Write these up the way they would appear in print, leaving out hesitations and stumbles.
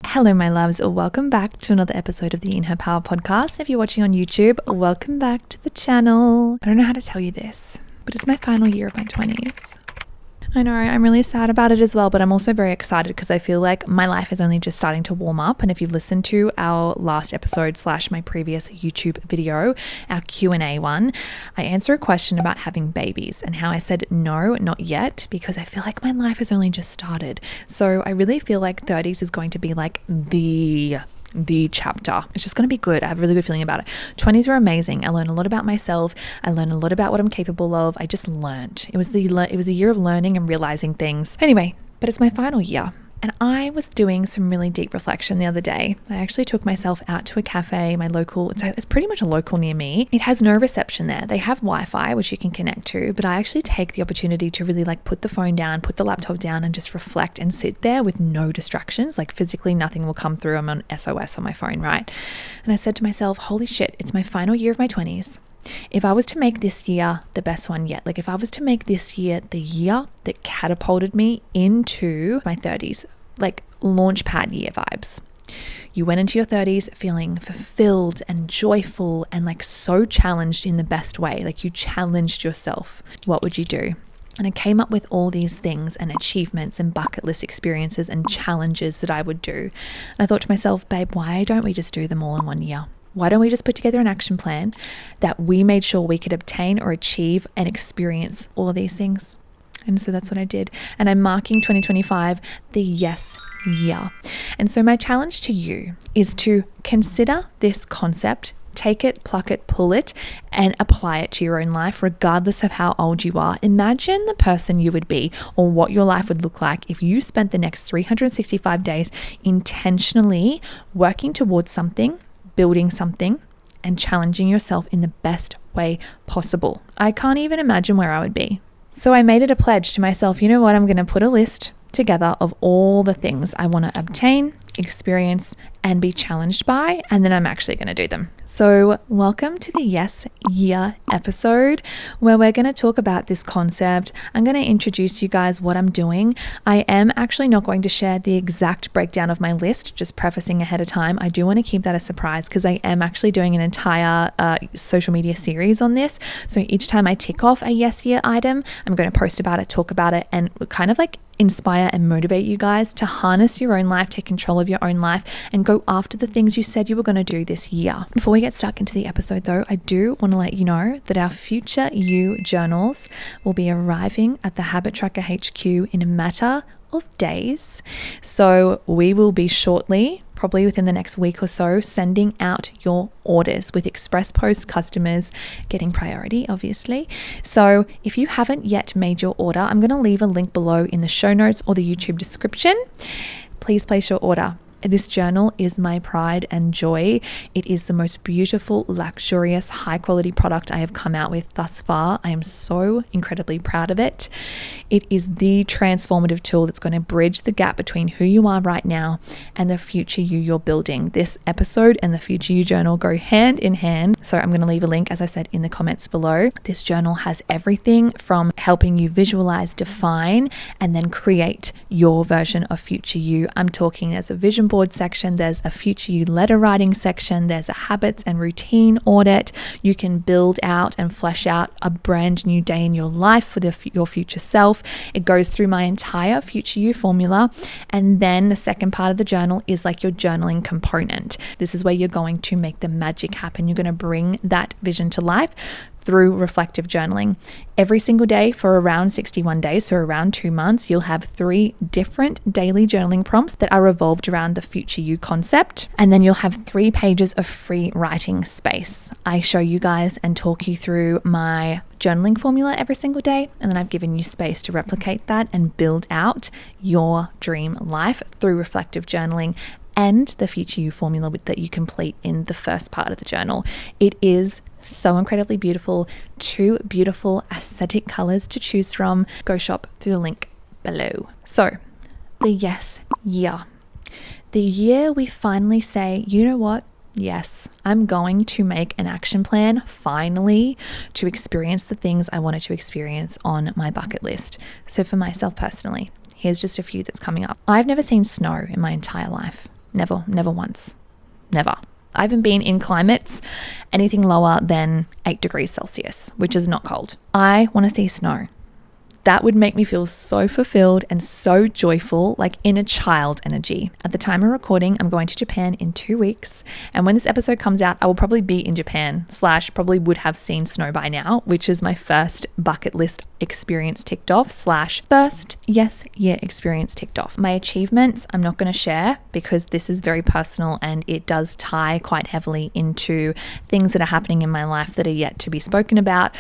Hello, my loves. Welcome back to another episode of the In Her Power podcast. If you're watching on YouTube, welcome back to the channel. I don't know how to tell you this, but it's my final year of my 20s. I know, I'm really sad about it as well, but I'm also very excited because I feel like my life is only just starting to warm up. And if you've listened to our last episode / my previous YouTube video, our Q&A one, I answer a question about having babies and how I said no, not yet, because I feel like my life has only just started. So I really feel like 30s is going to be like the chapter. It's just going to be good. I have a really good feeling about it. 20s were amazing. I learned a lot about myself. I learned a lot about what I'm capable of. I just learned. It was the year of learning and realizing things. Anyway, but it's my final year. And I was doing some really deep reflection the other day. I actually took myself out to a cafe, it's pretty much a local near me. It has no reception there. They have Wi-Fi, which you can connect to, but I actually take the opportunity to really put the phone down, put the laptop down and just reflect and sit there with no distractions. Physically nothing will come through. I'm on SOS on my phone, right? And I said to myself, holy shit, it's my final year of my 20s. If I was to make this year the best one yet, if I was to make this year the year that catapulted me into my 30s, launch pad year vibes. You went into your 30s feeling fulfilled and joyful and so challenged in the best way. You challenged yourself. What would you do? And I came up with all these things and achievements and bucket list experiences and challenges that I would do. And I thought to myself, babe, why don't we just do them all in one year? Why don't we just put together an action plan that we made sure we could obtain or achieve and experience all of these things? And so that's what I did. And I'm marking 2025 the yes year. And so my challenge to you is to consider this concept, take it, pluck it, pull it, and apply it to your own life, regardless of how old you are. Imagine the person you would be or what your life would look like if you spent the next 365 days intentionally working towards something, building something, and challenging yourself in the best way possible. I can't even imagine where I would be. So I made it a pledge to myself, you know what, I'm going to put a list together of all the things I want to obtain, experience, and be challenged by, and then I'm actually going to do them. So welcome to the Yes Year episode where we're going to talk about this concept. I'm going to introduce you guys what I'm doing. I am actually not going to share the exact breakdown of my list, just prefacing ahead of time. I do want to keep that a surprise because I am actually doing an entire social media series on this. So each time I tick off a Yes Year item, I'm going to post about it, talk about it, and kind of inspire and motivate you guys to harness your own life, take control of your own life, and go after the things you said you were going to do this year. Before we get stuck into the episode though, I do want to let you know that our future you journals will be arriving at the Habit Tracker HQ in a matter of days. So we will be shortly, probably within the next week or so, sending out your orders with express post customers getting priority, obviously. So if you haven't yet made your order, I'm going to leave a link below in the show notes or the YouTube description. Please place your order. This journal is my pride and joy. It is the most beautiful, luxurious, high quality product I have come out with thus far. I am so incredibly proud of it. It is the transformative tool that's going to bridge the gap between who you are right now and the future you're building. This episode and the future you journal go hand in hand. So I'm going to leave a link, as I said, in the comments below. This journal has everything from helping you visualize, define, and then create your version of future you. I'm talking as a vision board section, there's a future you letter writing section, there's a habits and routine audit. You can build out and flesh out a brand new day in your life for your future self. It goes through my entire future you formula. And then the second part of the journal is your journaling component. This is where you're going to make the magic happen. You're going to bring that vision to life through reflective journaling. Every single day for around 61 days, so around 2 months, you'll have 3 different daily journaling prompts that are revolved around the future you concept. And then you'll have 3 pages of free writing space. I show you guys and talk you through my journaling formula every single day. And then I've given you space to replicate that and build out your dream life through reflective journaling and the future you formula that you complete in the first part of the journal. It is so incredibly beautiful. 2 beautiful aesthetic colors to choose from. Go shop through the link below. So the yes year. The year we finally say, you know what? Yes, I'm going to make an action plan finally to experience the things I wanted to experience on my bucket list. So for myself personally, here's just a few that's coming up. I've never seen snow in my entire life. never once, never. I haven't been in climates anything lower than 8 degrees Celsius, which is not cold. I want to see snow. That would make me feel so fulfilled and so joyful, like inner child energy. At the time of recording, I'm going to Japan in 2 weeks. And when this episode comes out, I will probably be in Japan / probably would have seen snow by now, which is my first bucket list experience ticked off / first year experience ticked off. My achievements, I'm not going to share because this is very personal and it does tie quite heavily into things that are happening in my life that are yet to be spoken about,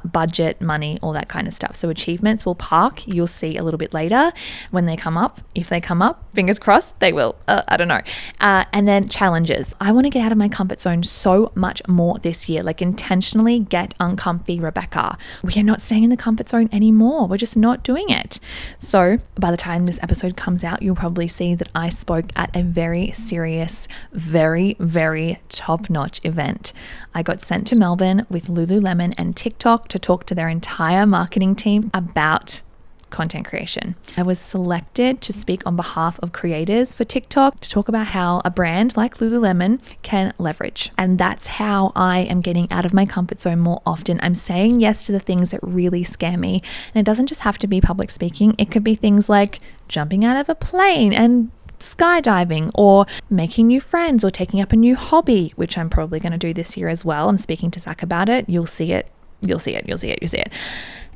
budget, money, all that kind of stuff. So achievements will park. You'll see a little bit later when they come up. If they come up, fingers crossed, they will. I don't know. And then challenges. I want to get out of my comfort zone so much more this year, like intentionally get uncomfy, Rebecca. We are not staying in the comfort zone anymore. We're just not doing it. So by the time this episode comes out, you'll probably see that I spoke at a very serious, very, very top-notch event. I got sent to Melbourne with Lululemon and TikTok to talk to their entire marketing team about content creation. I was selected to speak on behalf of creators for TikTok to talk about how a brand like Lululemon can leverage. And that's how I am getting out of my comfort zone more often. I'm saying yes to the things that really scare me. And it doesn't just have to be public speaking. It could be things like jumping out of a plane and skydiving, or making new friends, or taking up a new hobby, which I'm probably going to do this year as well. I'm speaking to Zach about it. You'll see it.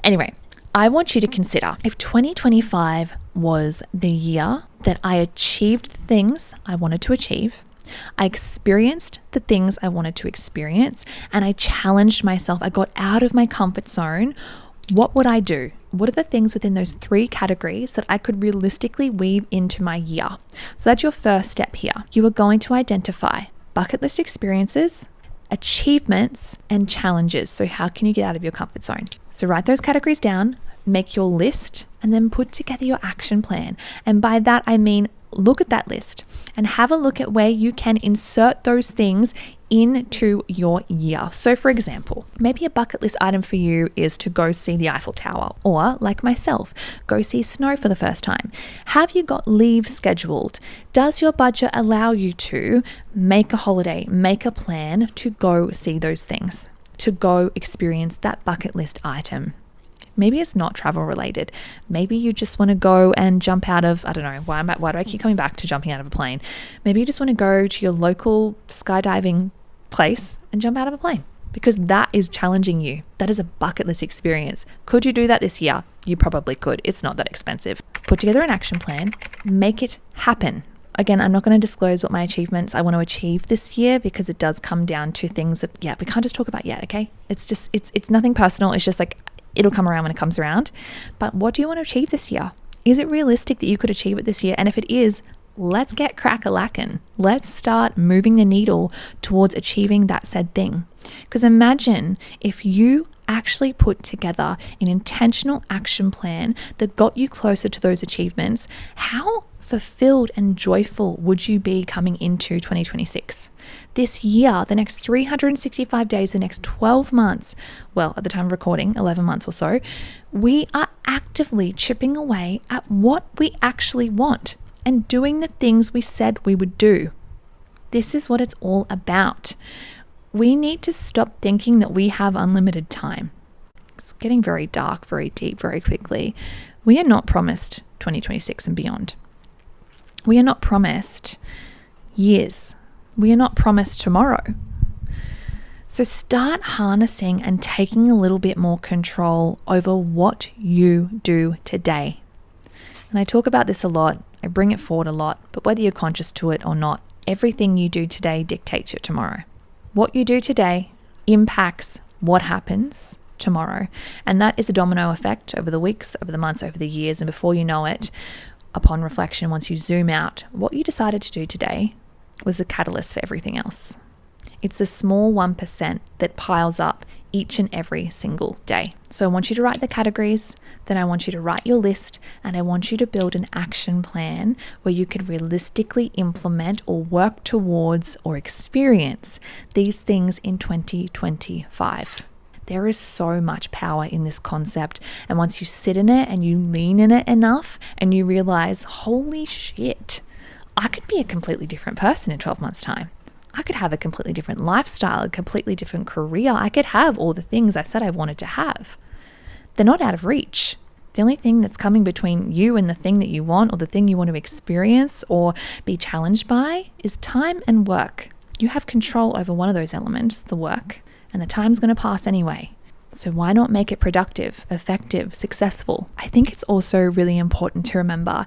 Anyway, I want you to consider if 2025 was the year that I achieved the things I wanted to achieve, I experienced the things I wanted to experience, and I challenged myself. I got out of my comfort zone. What would I do? What are the things within those 3 categories that I could realistically weave into my year? So that's your first step here. You are going to identify bucket list experiences, achievements, and challenges. So how can you get out of your comfort zone? So write those categories down, make your list, and then put together your action plan. And by that, I mean, look at that list and have a look at where you can insert those things into your year. So for example, maybe a bucket list item for you is to go see the Eiffel Tower, or like myself, go see snow for the first time. Have you got leave scheduled? Does your budget allow you to make a holiday, make a plan to go see those things, to go experience that bucket list item? Maybe it's not travel related. Maybe you just want to go and jump out of, I don't know, why do I keep coming back to jumping out of a plane? Maybe you just want to go to your local skydiving place and jump out of a plane, because that is challenging you. That is a bucket list experience. Could you do that this year? You probably could. It's not that expensive. Put together an action plan, make it happen. Again, I'm not going to disclose what my achievements I want to achieve this year, because it does come down to things that, we can't just talk about yet, okay? It's nothing personal. It's just like, it'll come around when it comes around. But what do you want to achieve this year? Is it realistic that you could achieve it this year? And if it is, let's get crack-a-lackin'. Let's start moving the needle towards achieving that said thing. Because imagine if you actually put together an intentional action plan that got you closer to those achievements, how fulfilled and joyful would you be coming into 2026? This year, the next 365 days, the next 12 months, well, at the time of recording, 11 months or so, we are actively chipping away at what we actually want and doing the things we said we would do. This is what it's all about. We need to stop thinking that we have unlimited time. It's getting very dark, very deep, very quickly. We are not promised 2026 and beyond. We are not promised years. We are not promised tomorrow. So start harnessing and taking a little bit more control over what you do today. And I talk about this a lot. I bring it forward a lot, but whether you're conscious to it or not, everything you do today dictates your tomorrow. What you do today impacts what happens tomorrow. And that is a domino effect over the weeks, over the months, over the years. And before you know it, upon reflection, once you zoom out, what you decided to do today was the catalyst for everything else. It's the small 1% that piles up each and every single day. So I want you to write the categories, then I want you to write your list, and I want you to build an action plan where you can realistically implement or work towards or experience these things in 2025. There is so much power in this concept. And once you sit in it and you lean in it enough and you realize, holy shit, I could be a completely different person in 12 months' time. I could have a completely different lifestyle, a completely different career. I could have all the things I said I wanted to have. They're not out of reach. The only thing that's coming between you and the thing that you want or the thing you want to experience or be challenged by is time and work. You have control over one of those elements, the work, and the time's going to pass anyway. So why not make it productive, effective, successful? I think it's also really important to remember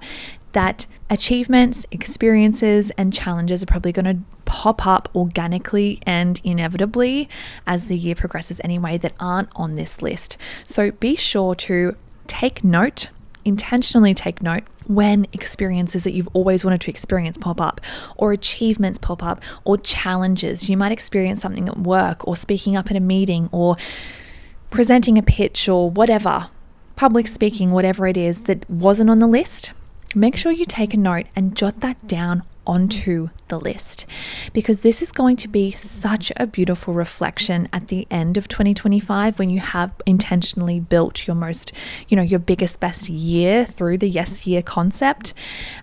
that achievements, experiences, and challenges are probably going to pop up organically and inevitably as the year progresses anyway that aren't on this list. So be sure to take note, intentionally take note when experiences that you've always wanted to experience pop up, or achievements pop up, or challenges. You might experience something at work, or speaking up at a meeting, or presenting a pitch, or whatever, public speaking, whatever it is that wasn't on the list. Make sure you take a note and jot that down onto the list, because this is going to be such a beautiful reflection at the end of 2025 when you have intentionally built your most, your biggest, best year through the yes year concept.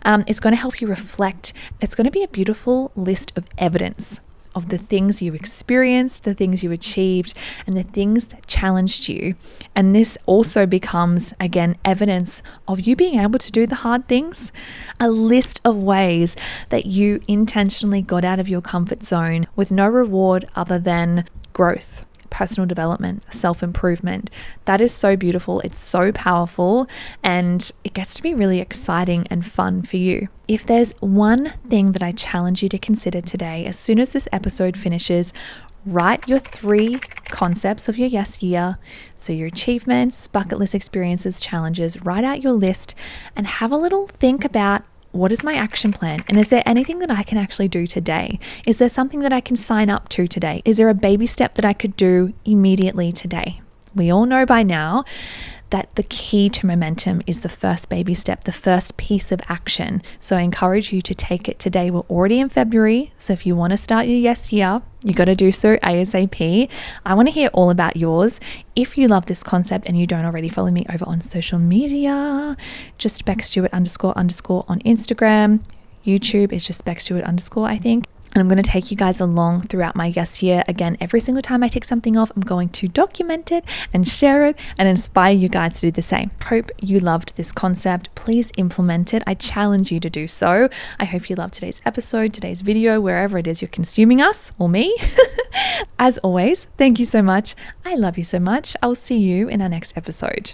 It's going to help you reflect. It's going to be a beautiful list of evidence of the things you experienced, the things you achieved, and the things that challenged you. And this also becomes, again, evidence of you being able to do the hard things. A list of ways that you intentionally got out of your comfort zone with no reward other than growth, personal development, self-improvement. That is so beautiful. It's so powerful, and it gets to be really exciting and fun for you. If there's one thing that I challenge you to consider today, as soon as this episode finishes, write your 3 concepts of your yes year. So your achievements, bucket list experiences, challenges, write out your list and have a little think about, what is my action plan? And is there anything that I can actually do today? Is there something that I can sign up to today? Is there a baby step that I could do immediately today? We all know by now that the key to momentum is the first baby step, the first piece of action. So I encourage you to take it today. We're already in February. So if you want to start your yes year, you got to do so ASAP. I want to hear all about yours. If you love this concept and you don't already follow me over on social media, just __ on Instagram. YouTube is just __ I think. And I'm going to take you guys along throughout my yes year. Again, every single time I take something off, I'm going to document it and share it and inspire you guys to do the same. Hope you loved this concept. Please implement it. I challenge you to do so. I hope you loved today's episode, today's video, wherever it is you're consuming us or me. As always, thank you so much. I love you so much. I'll see you in our next episode.